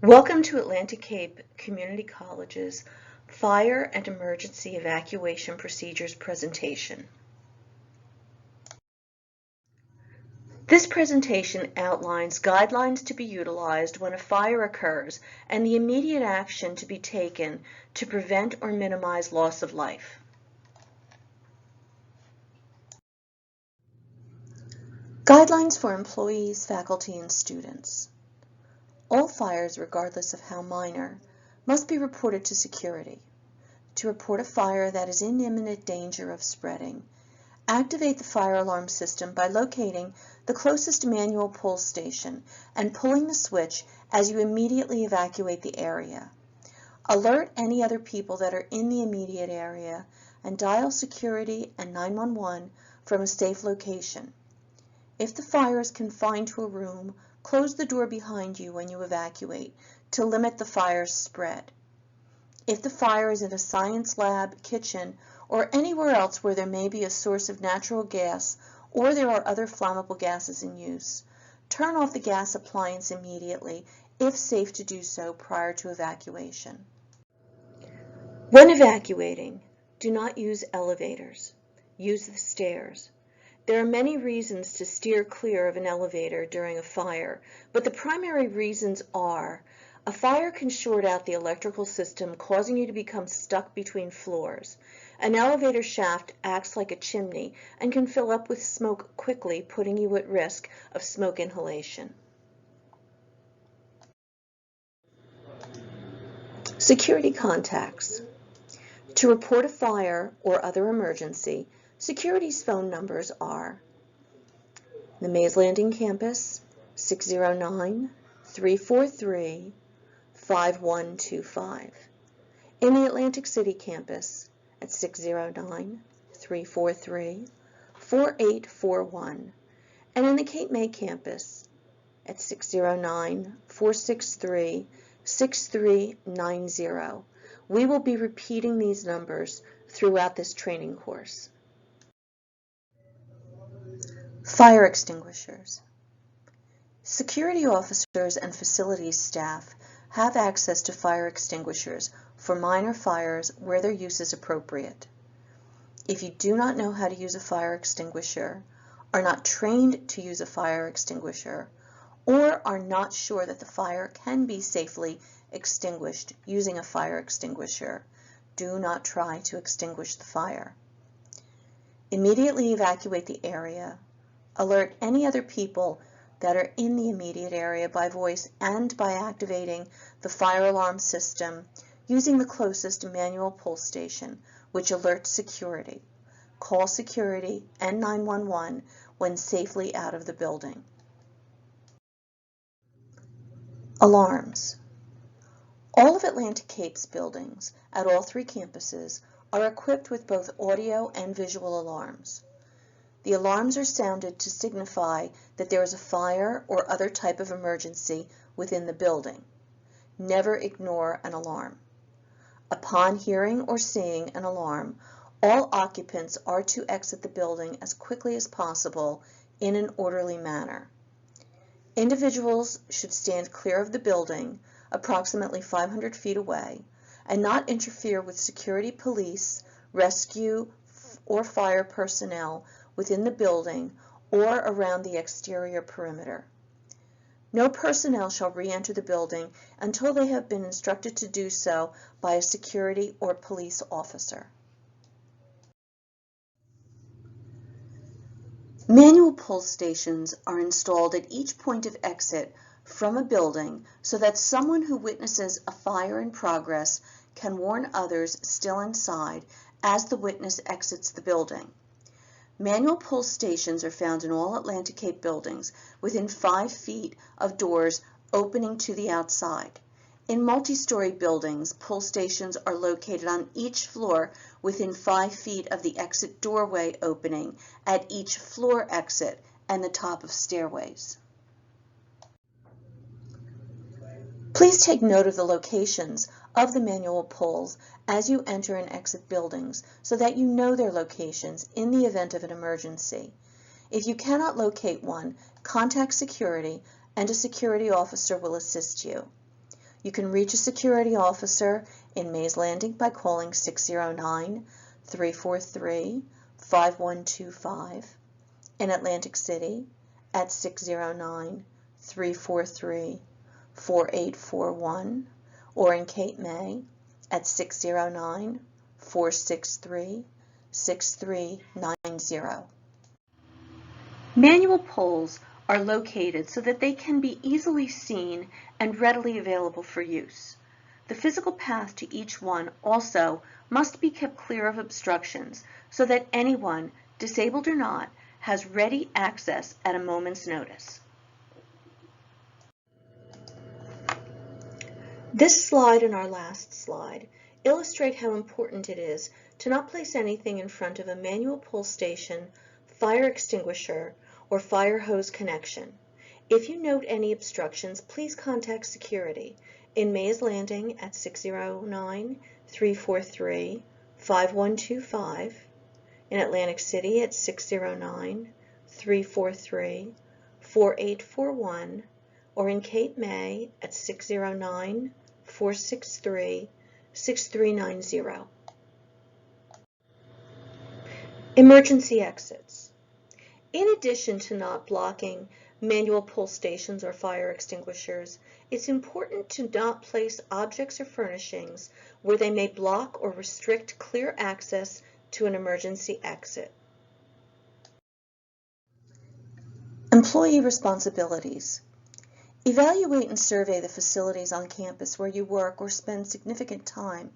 Welcome to Atlantic Cape Community College's Fire and Emergency Evacuation Procedures presentation. This presentation outlines guidelines to be utilized when a fire occurs and the immediate action to be taken to prevent or minimize loss of life. Guidelines for employees, faculty, and students. All fires, regardless of how minor, must be reported to security. To report a fire that is in imminent danger of spreading, activate the fire alarm system by locating the closest manual pull station and pulling the switch as you immediately evacuate the area. Alert any other people that are in the immediate area and dial security and 911 from a safe location. If the fire is confined to a room, close the door behind you when you evacuate to limit the fire's spread. If the fire is in a science lab, kitchen, or anywhere else where there may be a source of natural gas or there are other flammable gases in use, turn off the gas appliance immediately if safe to do so prior to evacuation. When evacuating, do not use elevators. Use the stairs. There are many reasons to steer clear of an elevator during a fire, but the primary reasons are a fire can short out the electrical system, causing you to become stuck between floors. An elevator shaft acts like a chimney and can fill up with smoke quickly, putting you at risk of smoke inhalation. Security contacts. To report a fire or other emergency, security's phone numbers are the Mays Landing campus, 609-343-5125. In the Atlantic City campus at 609-343-4841. And in the Cape May campus at 609-463-6390. We will be repeating these numbers throughout this training course. Fire extinguishers. Security officers and facilities staff have access to fire extinguishers for minor fires where their use is appropriate. If you do not know how to use a fire extinguisher, are not trained to use a fire extinguisher, or are not sure that the fire can be safely extinguished using a fire extinguisher, do not try to extinguish the fire. Immediately evacuate the area. Alert any other people that are in the immediate area by voice and by activating the fire alarm system using the closest manual pull station, which alerts security. Call security and 911 when safely out of the building. Alarms. All of Atlantic Cape's buildings at all three campuses are equipped with both audio and visual alarms. The alarms are sounded to signify that there is a fire or other type of emergency within the building. Never ignore an alarm. Upon hearing or seeing an alarm, all occupants are to exit the building as quickly as possible in an orderly manner. Individuals should stand clear of the building, approximately 500 feet away, and not interfere with security, police, rescue, or fire personnel within the building or around the exterior perimeter. No personnel shall re-enter the building until they have been instructed to do so by a security or police officer. Manual pull stations are installed at each point of exit from a building so that someone who witnesses a fire in progress can warn others still inside as the witness exits the building. Manual pull stations are found in all Atlantic Cape buildings within 5 feet of doors opening to the outside. In multi-story buildings, pull stations are located on each floor within 5 feet of the exit doorway opening at each floor exit and the top of stairways. Please take note of the locations of the manual pulls as you enter and exit buildings so that you know their locations in the event of an emergency. If you cannot locate one, contact security and a security officer will assist you. You can reach a security officer in Mays Landing by calling 609-343-5125, in Atlantic City at 609-343-4841, or in Cape May at 609-463-6390. Manual poles are located so that they can be easily seen and readily available for use. The physical path to each one also must be kept clear of obstructions so that anyone, disabled or not, has ready access at a moment's notice. This slide and our last slide illustrate how important it is to not place anything in front of a manual pull station, fire extinguisher, or fire hose connection. If you note any obstructions, please contact security in Mays Landing at 609-343-5125, in Atlantic City at 609-343-4841, or in Cape May at 609-463-6390. Emergency exits. In addition to not blocking manual pull stations or fire extinguishers, it's important to not place objects or furnishings where they may block or restrict clear access to an emergency exit. Employee responsibilities. Evaluate and survey the facilities on campus where you work or spend significant time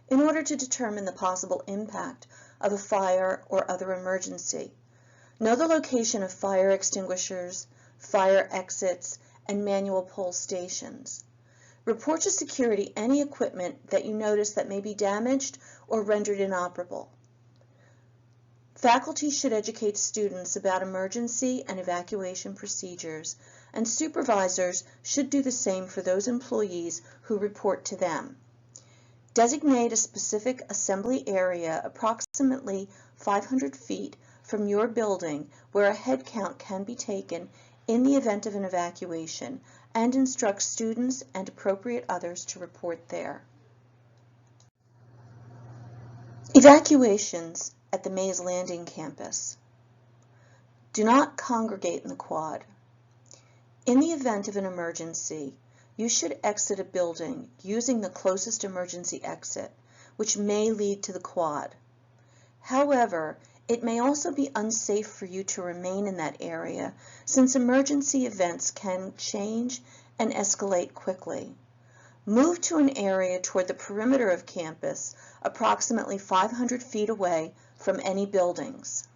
in order to determine the possible impact of a fire or other emergency. Know the location of fire extinguishers, fire exits, and manual pull stations. Report to security any equipment that you notice that may be damaged or rendered inoperable. Faculty should educate students about emergency and evacuation procedures, and supervisors should do the same for those employees who report to them. Designate a specific assembly area approximately 500 feet from your building where a head count can be taken in the event of an evacuation, and instruct students and appropriate others to report there. Evacuations at the Mays Landing campus. Do not congregate in the quad. In the event of an emergency, you should exit a building using the closest emergency exit, which may lead to the quad. However, it may also be unsafe for you to remain in that area since emergency events can change and escalate quickly. Move to an area toward the perimeter of campus, approximately 500 feet away from any buildings.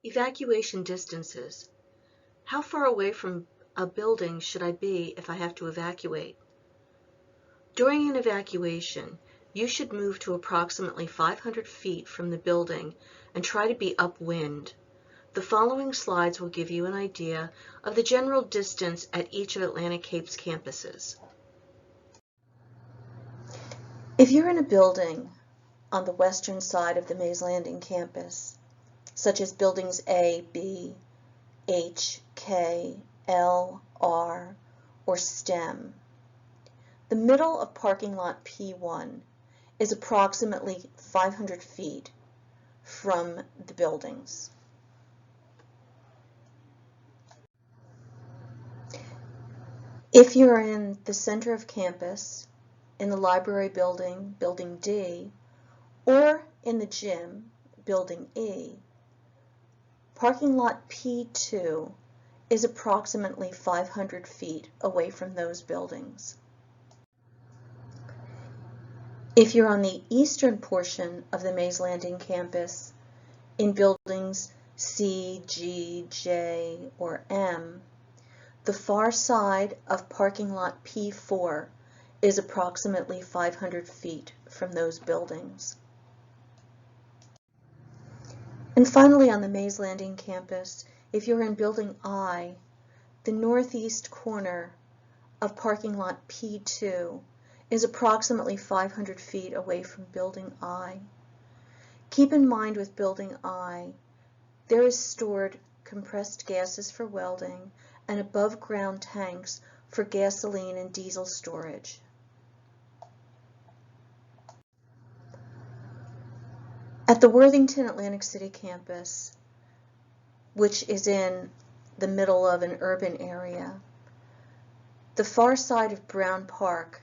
Evacuation distances. How far away from a building should I be if I have to evacuate? During an evacuation, you should move to approximately 500 feet from the building and try to be upwind. The following slides will give you an idea of the general distance at each of Atlantic Cape's campuses. If you're in a building on the western side of the Mays Landing campus, such as buildings A, B, H, K, L, R, or STEM, the middle of parking lot P1 is approximately 500 feet from the buildings. If you're in the center of campus, in the library building, building D, or in the gym, building E, parking lot P2 is approximately 500 feet away from those buildings. If you're on the eastern portion of the Mays Landing campus, in buildings C, G, J, or M, the far side of parking lot P4 is approximately 500 feet from those buildings. And finally, on the Mays Landing campus, if you're in building I, the northeast corner of parking lot P2 is approximately 500 feet away from building I. Keep in mind with building I, there is stored compressed gases for welding and above-ground tanks for gasoline and diesel storage. At the Worthington Atlantic City campus, which is in the middle of an urban area, the far side of Brown Park,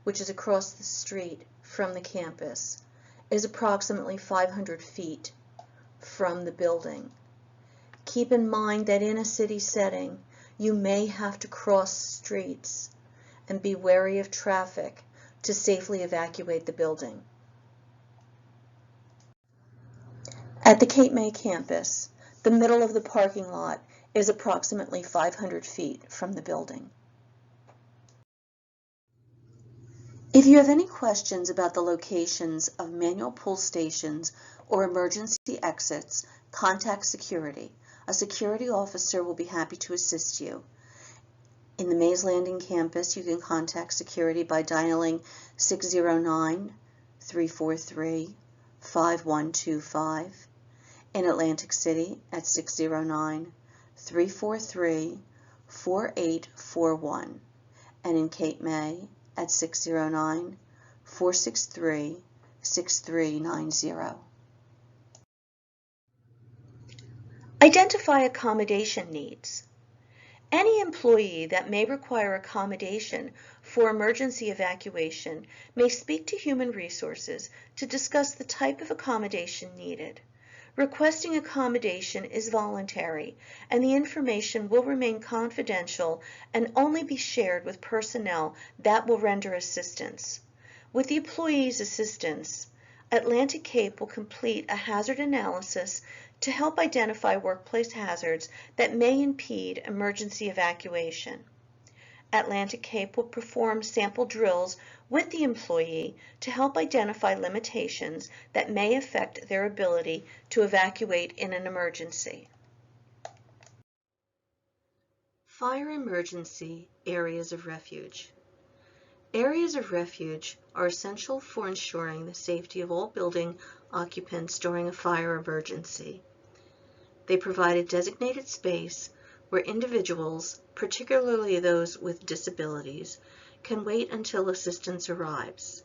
which is across the street from the campus, is approximately 500 feet from the building. Keep in mind that in a city setting, you may have to cross streets and be wary of traffic to safely evacuate the building. At the Cape May campus, the middle of the parking lot is approximately 500 feet from the building. If you have any questions about the locations of manual pull stations or emergency exits, contact security. A security officer will be happy to assist you. In the Mays Landing campus, you can contact security by dialing 609-343-5125. In Atlantic City at 609-343-4841. And in Cape May at 609-463-6390. Identify accommodation needs. Any employee that may require accommodation for emergency evacuation may speak to Human Resources to discuss the type of accommodation needed. Requesting accommodation is voluntary, and the information will remain confidential and only be shared with personnel that will render assistance. With the employee's assistance, Atlantic Cape will complete a hazard analysis to help identify workplace hazards that may impede emergency evacuation. Atlantic Cape will perform sample drills with the employee to help identify limitations that may affect their ability to evacuate in an emergency. Fire emergency areas of refuge. Areas of refuge are essential for ensuring the safety of all building occupants during a fire emergency. They provide a designated space where individuals, particularly those with disabilities, can wait until assistance arrives.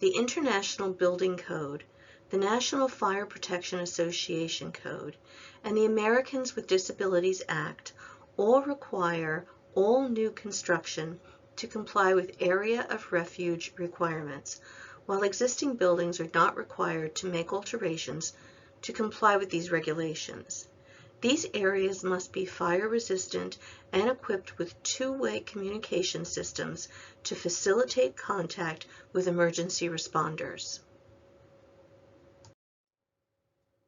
The International Building Code, the National Fire Protection Association Code, and the Americans with Disabilities Act all require all new construction to comply with area of refuge requirements, while existing buildings are not required to make alterations to comply with these regulations. These areas must be fire resistant and equipped with two-way communication systems to facilitate contact with emergency responders.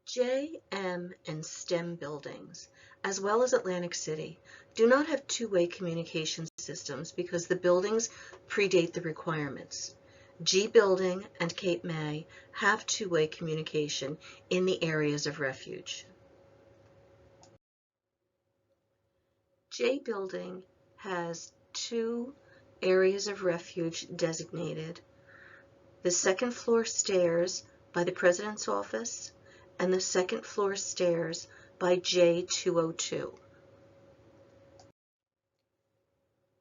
J, M, and STEM buildings, as well as Atlantic City, do not have two-way communication systems because the buildings predate the requirements. G Building and Cape May have two-way communication in the areas of refuge. J Building has two areas of refuge designated: the second floor stairs by the President's office and the second floor stairs by J202.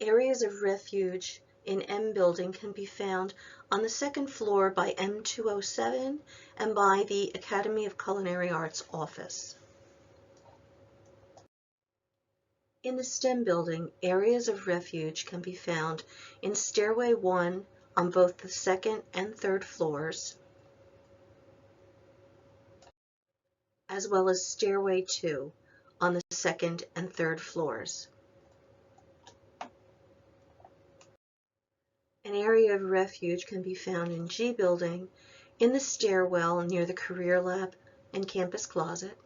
Areas of refuge in M Building can be found on the second floor by M207 and by the Academy of Culinary Arts office. In the STEM Building, areas of refuge can be found in Stairway 1 on both the second and third floors, as well as Stairway 2 on the second and third floors. An area of refuge can be found in G Building in the stairwell near the Career Lab and Campus Closet,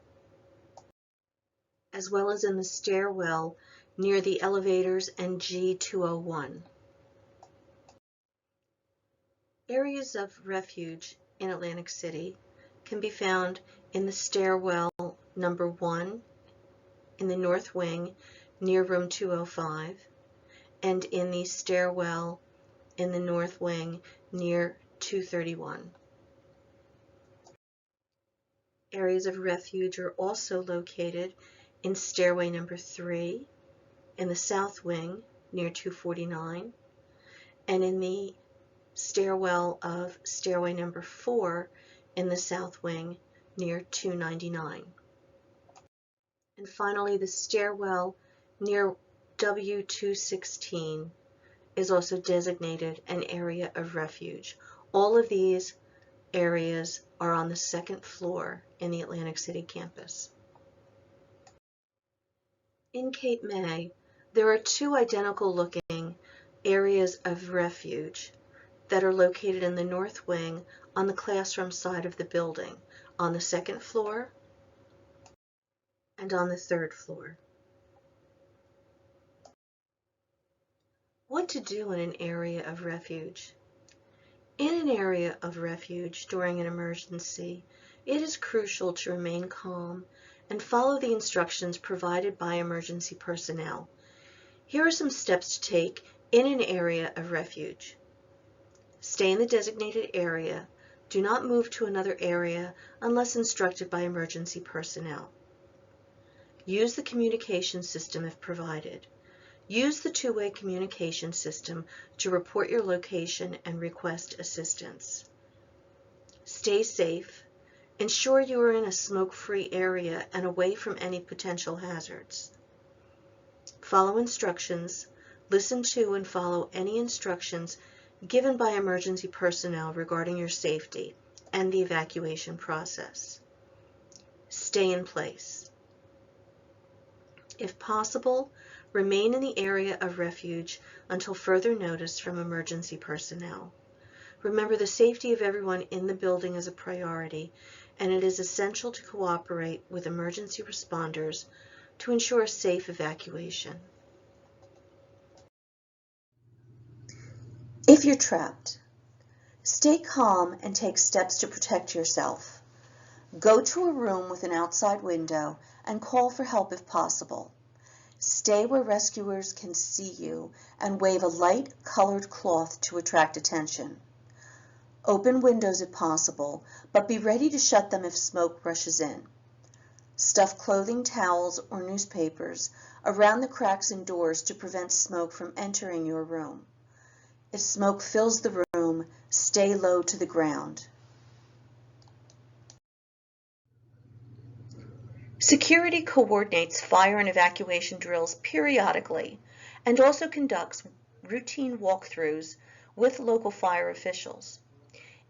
as well as in the stairwell near the elevators and G201. Areas of refuge in Atlantic City can be found in the stairwell number 1 in the north wing near room 205, and in the stairwell in the north wing near 231. Areas of refuge are also located in stairway number 3 in the south wing near 249, and in the stairwell of stairway number 4 in the south wing near 299. And finally, the stairwell near W216 is also designated an area of refuge. All of these areas are on the second floor in the Atlantic City campus. In Cape May, there are two identical looking areas of refuge that are located in the north wing on the classroom side of the building, on the second floor and on the third floor. What to do in an area of refuge? In an area of refuge during an emergency, it is crucial to remain calm and follow the instructions provided by emergency personnel. Here are some steps to take in an area of refuge. Stay in the designated area. Do not move to another area unless instructed by emergency personnel. Use the communication system if provided. Use the two-way communication system to report your location and request assistance. Stay safe. Ensure you are in a smoke-free area and away from any potential hazards. Follow instructions. Listen to and follow any instructions given by emergency personnel regarding your safety and the evacuation process. Stay in place. If possible, remain in the area of refuge until further notice from emergency personnel. Remember, the safety of everyone in the building is a priority, and it is essential to cooperate with emergency responders to ensure a safe evacuation. If you're trapped, stay calm and take steps to protect yourself. Go to a room with an outside window and call for help if possible. Stay where rescuers can see you and wave a light colored cloth to attract attention. Open windows if possible, but be ready to shut them if smoke rushes in. Stuff clothing, towels, or newspapers around the cracks in doors to prevent smoke from entering your room. If smoke fills the room, stay low to the ground. Security coordinates fire and evacuation drills periodically and also conducts routine walkthroughs with local fire officials.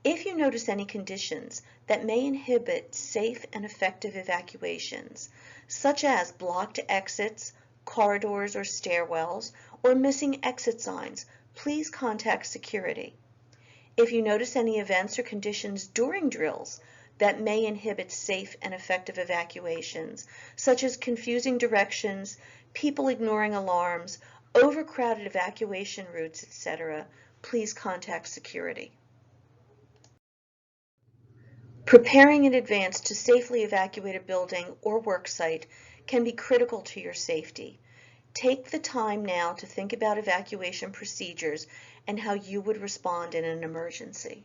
If you notice any conditions that may inhibit safe and effective evacuations, such as blocked exits, corridors or stairwells, or missing exit signs, please contact security. If you notice any events or conditions during drills that may inhibit safe and effective evacuations, such as confusing directions, people ignoring alarms, overcrowded evacuation routes, etc., please contact security. Preparing in advance to safely evacuate a building or work site can be critical to your safety. Take the time now to think about evacuation procedures and how you would respond in an emergency.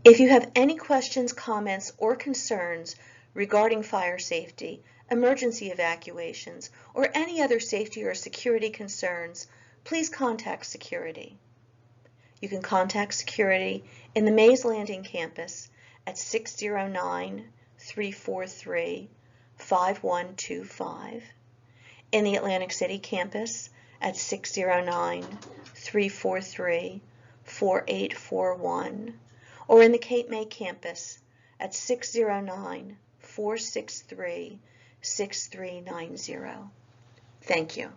If you have any questions, comments, or concerns regarding fire safety, emergency evacuations, or any other safety or security concerns, please contact security. You can contact security in the Mays Landing campus at 609-343-5125, in the Atlantic City campus at 609-343-4841, or in the Cape May campus at 609-463-6390. Thank you.